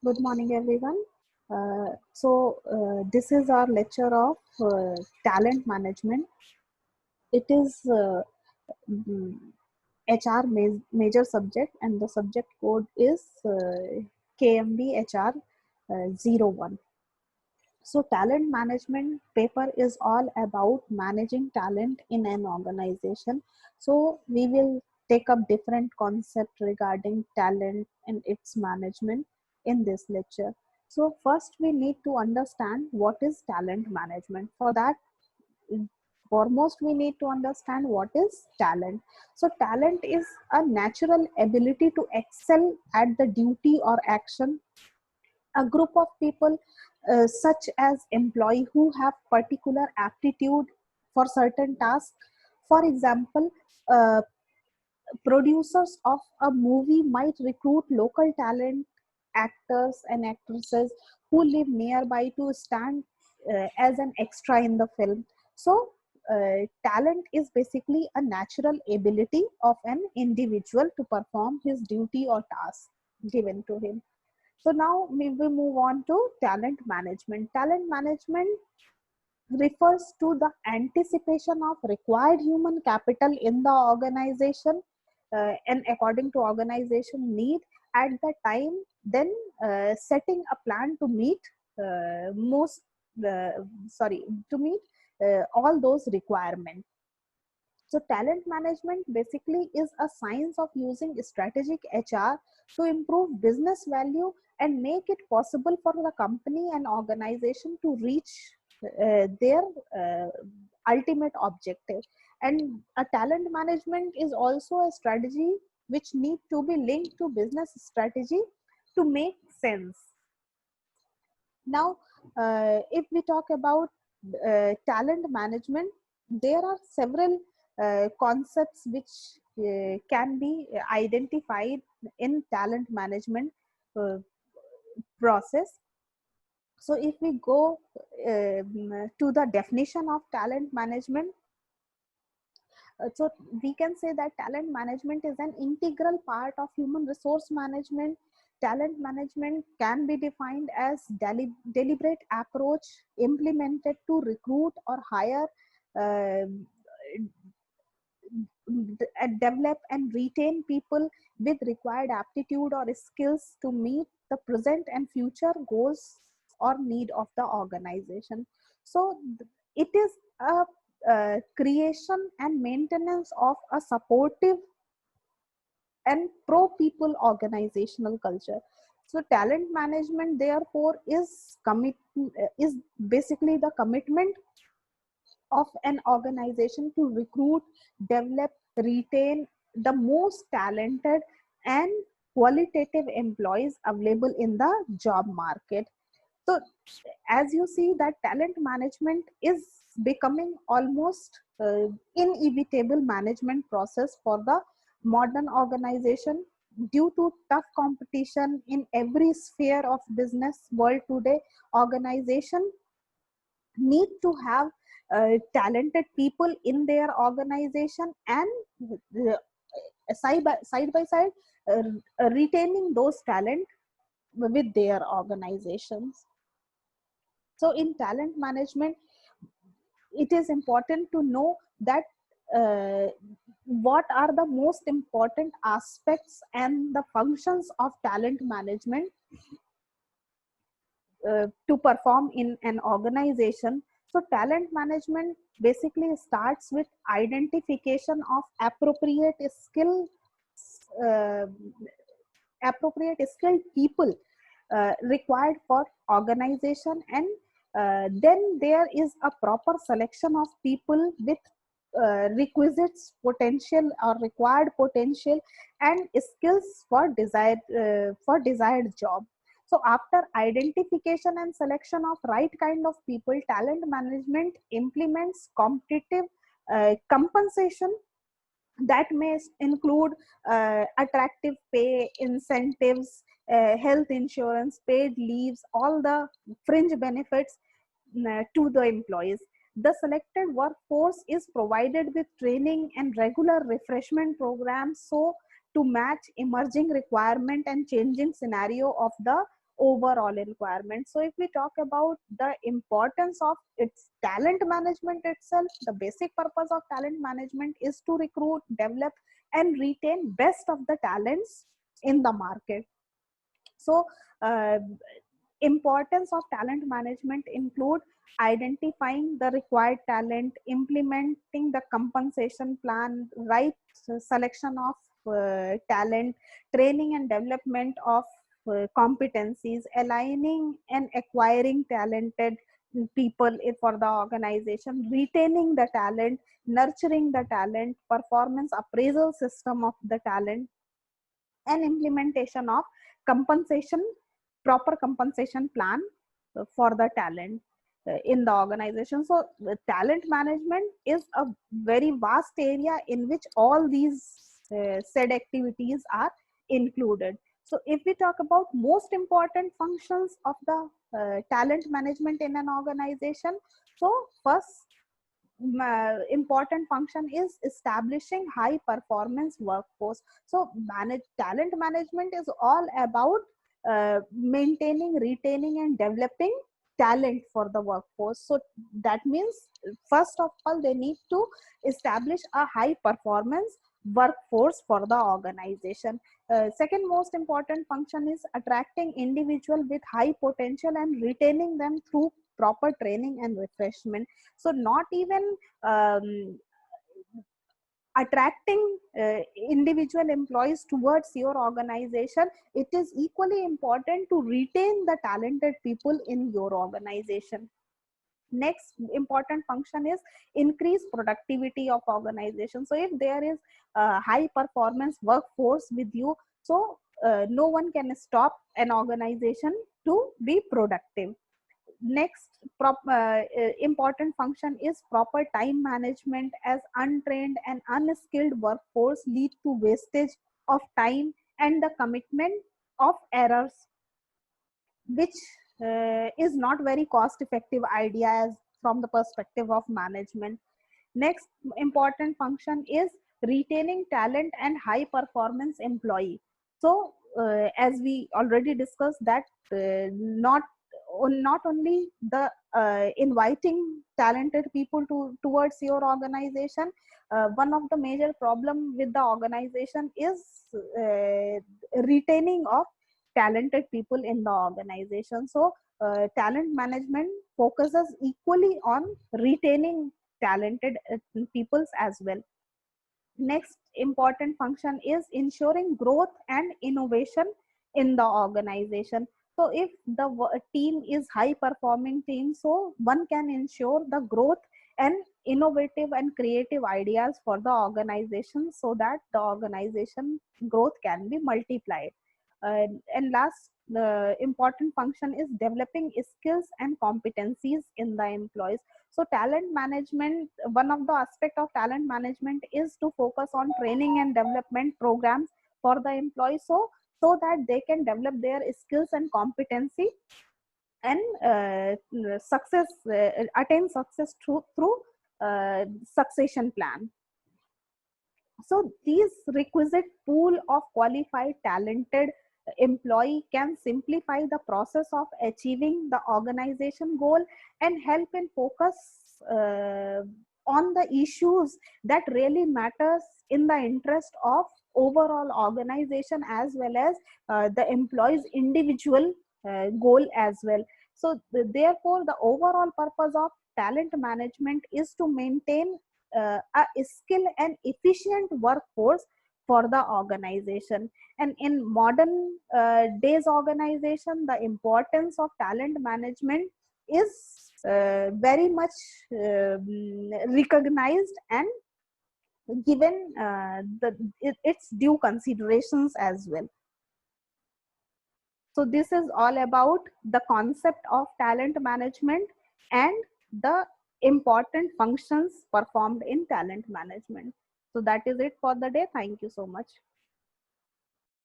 Good morning, everyone. This is our lecture of talent management. It is mm, HR major subject, and the subject code is KMB HR 01. So, talent management paper is all about managing talent in an organization. So, we will take up different concepts regarding talent and its management in this lecture. So, first we need to understand what is talent management. For that, foremost, we need to understand what is talent. So, talent is a natural ability to excel at the duty or action. A group of people such as employee who have particular aptitude for certain tasks. For example, producers of a movie might recruit local talent actors and actresses who live nearby to stand as an extra in the film. So talent is basically a natural ability of an individual to perform his duty or task given to him. So now we will move on to talent management. Talent management refers to the anticipation of required human capital in the organization and according to organization need at the time, then setting a plan to meet most sorry to meet all those requirements. So talent management basically is a science of using strategic HR to improve business value and make it possible for the company and organization to reach their uh, ultimate objective. And a talent management is also a strategy which need to be linked to business strategy to make sense. Now, if we talk about talent management, there are several concepts which can be identified in talent management uh, process. So, if we go to the definition of talent management, so we can say that talent management is an integral part of human resource management. Talent management can be defined as deliberate approach implemented to recruit or hire, uh, develop and retain people with required aptitude or skills to meet the present and future goals or need of the organization. So it is a creation and maintenance of a supportive and pro people organizational culture. So talent management therefore is basically the commitment of an organization to recruit, develop, retain the most talented and qualitative employees available in the job market. So as you see that talent management is becoming almost inevitable management process for the modern organization due to tough competition in every sphere of business world today. Organization need to have talented people in their organization and side by side retaining those talent with their organizations. So in talent management, it is important to know that uh, what are the most important aspects and the functions of talent management to perform in an organization. So talent management basically starts with identification of uh, appropriate skilled people required for organization, and then there is a proper selection of people with requisites potential or required potential and skills for desired job. So after identification and selection of right kind of people, talent management implements competitive compensation that may include attractive pay, incentives, health insurance, paid leaves, all the fringe benefits to the employees. The selected workforce is provided with training and regular refreshment programs so to match emerging requirement and changing scenario of the overall requirements. So if we talk about the importance of its talent management itself, the basic purpose of talent management is to recruit, develop, and retain best of the talents in the market. So importance of talent management include identifying the required talent, implementing the compensation plan, right selection of talent, training and development of competencies, aligning and acquiring talented people for the organization, retaining the talent, nurturing the talent, performance appraisal system of the talent, and implementation of compensation, proper compensation plan for the talent in the organization. So talent management is a very vast area in which all these said activities are included. So if we talk about most important functions of the talent management in an organization, so first important function is establishing high performance workforce. So talent management is all about maintaining, retaining, and developing talent for the workforce. So that means first of all they need to establish a high performance workforce for the organization. Second most important function is attracting individual with high potential and retaining them through proper training and refreshment. So not even attracting individual employees towards your organization, it is equally important to retain the talented people in your organization. Next important function is increase productivity of organization. So if there is a high performance workforce with you, so no one can stop an organization to be productive. Next important function is proper time management, as untrained and unskilled workforce lead to wastage of time and the commitment of errors, which is not very cost effective idea as from the perspective of management. Next important function is retaining talent and high performance employee. So as we already discussed that not only the inviting talented people towards your organization, one of the major problem with the organization is retaining of talented people in the organization. So talent management focuses equally on retaining talented peoples as well. Next important function is ensuring growth and innovation in the organization. So if the team is high performing team, so one can ensure the growth and innovative and creative ideas for the organization, so that the organization growth can be multiplied. And last important function is developing skills and competencies in the employees. So talent management, one of the aspect of talent management is to focus on training and development programs for the employees, so that they can develop their skills and competency and attain success through succession plan. So these requisite pool of qualified talented employee can simplify the process of achieving the organization goal and help in focus uh, on the issues that really matters in the interest of overall organization, as well as the employees individual goal as well. So therefore the overall purpose of talent management is to maintain a skill and efficient workforce for the organization. And in modern days organization, the importance of talent management is very much recognized and given its due considerations as well. So this is all about the concept of talent management and the important functions performed in talent management. So that is it for the day. Thank you so much.